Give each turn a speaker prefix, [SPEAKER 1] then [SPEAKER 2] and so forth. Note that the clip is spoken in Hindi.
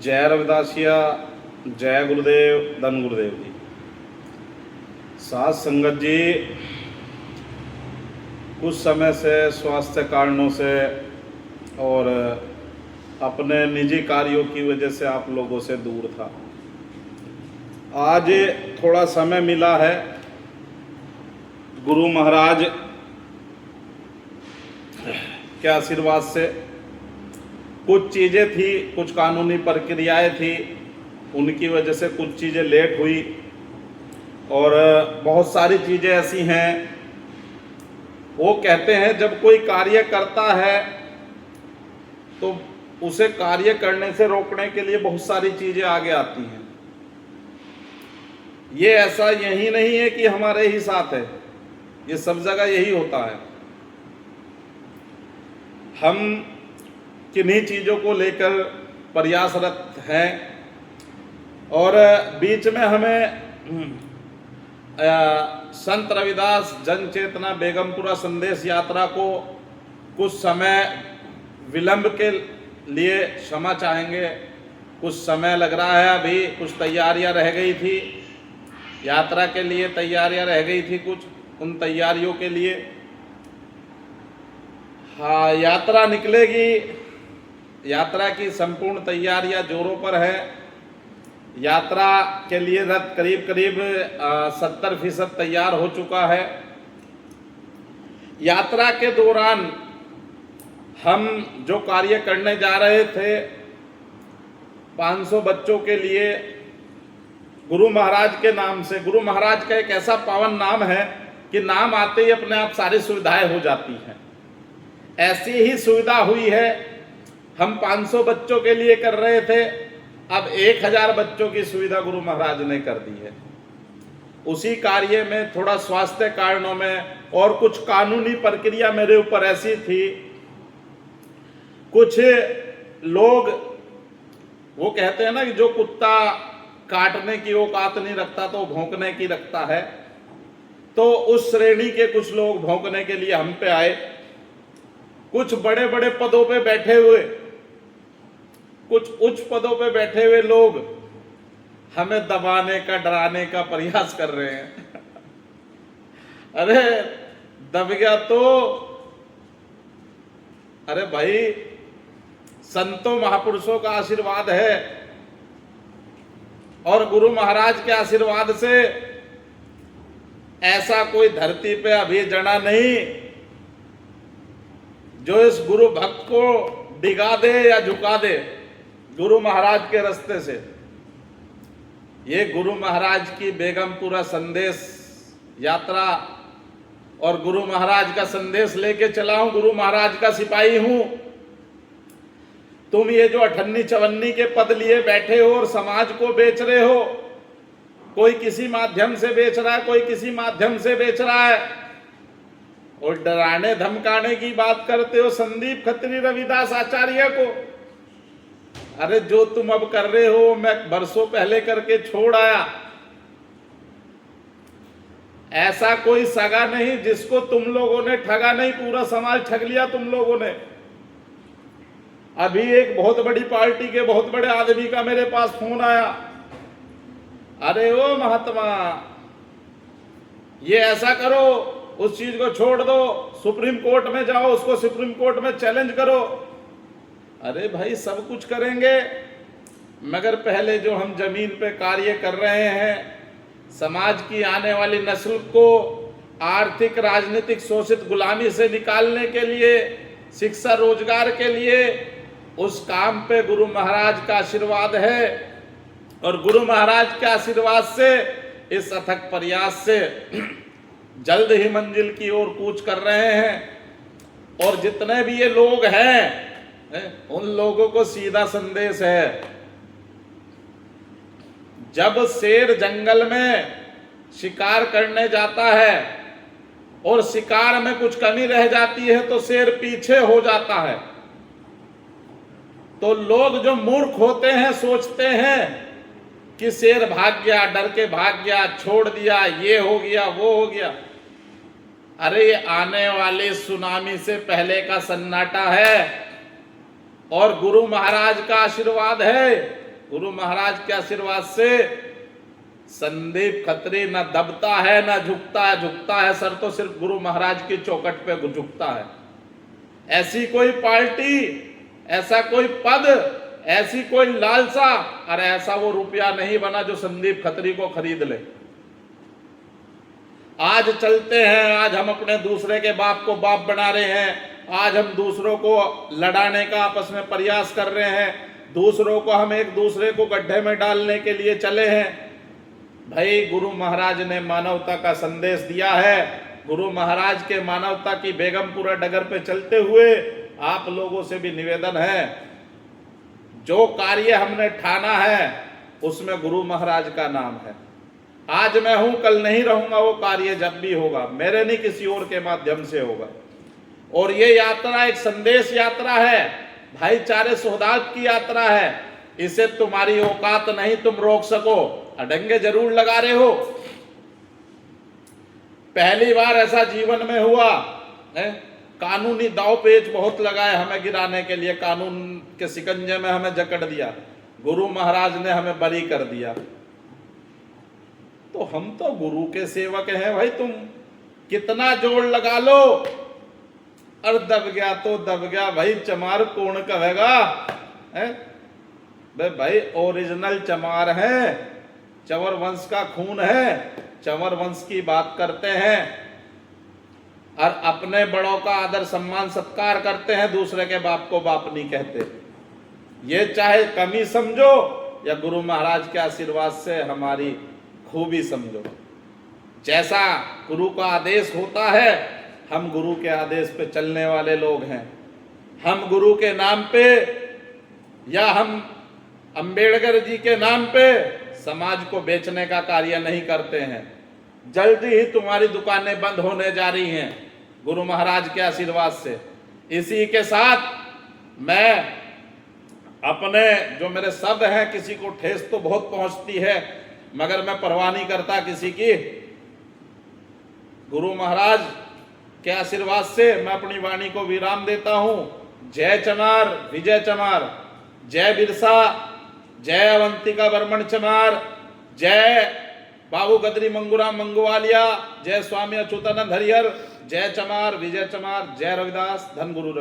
[SPEAKER 1] जय रविदासिया, जय गुरुदेव, धन गुरुदेव जी। साथ संगत जी, कुछ समय से स्वास्थ्य कारणों से और अपने निजी कार्यों की वजह से आप लोगों से दूर था। आज थोड़ा समय मिला है। गुरु महाराज के आशीर्वाद से कुछ चीज़ें थी, कुछ कानूनी प्रक्रियाएं थी, उनकी वजह से कुछ चीज़ें लेट हुई और बहुत सारी चीज़ें ऐसी हैं। वो कहते हैं जब कोई कार्य करता है तो उसे कार्य करने से रोकने के लिए बहुत सारी चीज़ें आगे आती हैं। ये ऐसा यही नहीं है कि हमारे ही साथ है, ये सब जगह यही होता है। हम किन्हीं चीज़ों को लेकर प्रयासरत हैं और बीच में हमें संत रविदास जन चेतना बेगमपुरा संदेश यात्रा को कुछ समय विलंब के लिए क्षमा चाहेंगे। कुछ समय लग रहा है, अभी कुछ तैयारियां रह गई थी, यात्रा के लिए तैयारियां रह गई थी कुछ, उन तैयारियों के लिए हाँ यात्रा निकलेगी। यात्रा की संपूर्ण तैयारियां जोरों पर है। यात्रा के लिए रथ करीब 70% तैयार हो चुका है। यात्रा के दौरान हम जो कार्य करने जा रहे थे 500 बच्चों के लिए गुरु महाराज के नाम से। गुरु महाराज का एक ऐसा पावन नाम है कि नाम आते ही अपने आप सारी सुविधाएं हो जाती हैं। ऐसी ही सुविधा हुई है। हम 500 बच्चों के लिए कर रहे थे, अब 1000 बच्चों की सुविधा गुरु महाराज ने कर दी है। उसी कार्य में थोड़ा स्वास्थ्य कारणों में और कुछ कानूनी प्रक्रिया मेरे ऊपर ऐसी थी। कुछ लोग वो कहते हैं ना कि जो कुत्ता काटने की औकात नहीं रखता तो भौंकने की रखता है, तो उस श्रेणी के कुछ लोग भौंकने के लिए हम पे आए। कुछ बड़े बड़े पदों पे बैठे हुए, कुछ उच्च पदों पे बैठे हुए लोग हमें दबाने का, डराने का प्रयास कर रहे हैं। अरे दब गया तो अरे भाई, संतों महापुरुषों का आशीर्वाद है और गुरु महाराज के आशीर्वाद से ऐसा कोई धरती पे अभी जना नहीं जो इस गुरु भक्त को डिगा दे या झुका दे गुरु महाराज के रास्ते से। ये गुरु महाराज की बेगमपुरा संदेश यात्रा और गुरु महाराज का संदेश लेके चला हूं, गुरु महाराज का सिपाही हूं। तुम ये जो 58-54 के पद लिए बैठे हो और समाज को बेच रहे हो, कोई किसी माध्यम से बेच रहा है, कोई किसी माध्यम से बेच रहा है, और डराने धमकाने की बात करते हो संदीप खत्री रविदास आचार्य को। अरे जो तुम अब कर रहे हो मैं बरसों पहले करके छोड़ आया। ऐसा कोई सगा नहीं जिसको तुम लोगों ने ठगा नहीं, पूरा समाज ठग लिया तुम लोगों ने। अभी एक बहुत बड़ी पार्टी के बहुत बड़े आदमी का मेरे पास फोन आया, अरे ओ महात्मा ये ऐसा करो, उस चीज को छोड़ दो, सुप्रीम कोर्ट में जाओ, उसको सुप्रीम कोर्ट में चैलेंज करो। अरे भाई सब कुछ करेंगे, मगर पहले जो हम जमीन पे कार्य कर रहे हैं, समाज की आने वाली नस्ल को आर्थिक राजनीतिक शोषित गुलामी से निकालने के लिए, शिक्षा रोजगार के लिए, उस काम पे गुरु महाराज का आशीर्वाद है और गुरु महाराज के आशीर्वाद से इस अथक प्रयास से जल्द ही मंजिल की ओर कूच कर रहे हैं। और जितने भी ये लोग हैं उन लोगों को सीधा संदेश है, जब शेर जंगल में शिकार करने जाता है और शिकार में कुछ कमी रह जाती है तो शेर पीछे हो जाता है। तो लोग जो मूर्ख होते हैं सोचते हैं कि शेर भाग गया, डर के भाग गया, छोड़ दिया, ये हो गया वो हो गया। अरे ये आने वाले सुनामी से पहले का सन्नाटा है और गुरु महाराज का आशीर्वाद है गुरु महाराज के आशीर्वाद से संदीप खत्री न दबता है न झुकता है। झुकता है सर तो सिर्फ गुरु महाराज की चौखट पे झुकता है। ऐसी कोई पार्टी, ऐसा कोई पद, ऐसी कोई लालसा और ऐसा वो रुपया नहीं बना जो संदीप खत्री को खरीद ले। आज चलते हैं, आज हम अपने दूसरे के बाप को बाप बना रहे हैं, आज हम दूसरों को लड़ाने का आपस में प्रयास कर रहे हैं, दूसरों को हम एक दूसरे को गड्ढे में डालने के लिए चले हैं। भाई गुरु महाराज ने मानवता का संदेश दिया है। गुरु महाराज के मानवता की बेगमपुरा डगर पे चलते हुए आप लोगों से भी निवेदन है, जो कार्य हमने ठाना है उसमें गुरु महाराज का नाम है। आज मैं हूं, कल नहीं रहूंगा, वो कार्य जब भी होगा मेरे नहीं किसी और के माध्यम से होगा। और ये यात्रा एक संदेश यात्रा है, भाईचारे सौहार्द की यात्रा है। इसे तुम्हारी औकात नहीं तुम रोक सको। अडंगे जरूर लगा रहे हो। पहली बार ऐसा जीवन में हुआ है, कानूनी दाव पेच बहुत लगाए हमें गिराने के लिए, कानून के शिकंजे में हमें जकड़ दिया, गुरु महाराज ने हमें बरी कर दिया। तो हम तो गुरु के सेवक हैं भाई, तुम कितना जोड़ लगा लो, और दब गया तो दब गया भाई। चमार कौन कहेगा भाई, ओरिजिनल चमार है, चंवर वंश का खून है, चंवर वंश की बात करते हैं और अपने बड़ों का आदर सम्मान सत्कार करते हैं, दूसरे के बाप को बाप नहीं कहते। ये चाहे कमी समझो या गुरु महाराज के आशीर्वाद से हमारी खूबी समझो। जैसा गुरु का आदेश होता है, हम गुरु के आदेश पे चलने वाले लोग हैं। हम गुरु के नाम पे या हम अंबेडकर जी के नाम पे समाज को बेचने का कार्य नहीं करते हैं। जल्दी ही तुम्हारी दुकानें बंद होने जा रही हैं गुरु महाराज के आशीर्वाद से। इसी के साथ मैं अपने जो मेरे शब्द हैं, किसी को ठेस तो बहुत पहुंचती है मगर मैं परवाह नहीं करता किसी की। गुरु महाराज के आशीर्वाद से मैं अपनी वाणी को विराम देता हूं। जय चमार, विजय चमार, जय बिरसा, जय अवंतिका बर्मन चमार, जय बाबू गदरी मंगूराम मंगवालिया, जय स्वामी अच्युतानंद हरिहर, जय चमार, विजय चमार, जय रविदास, धन गुरु रवि।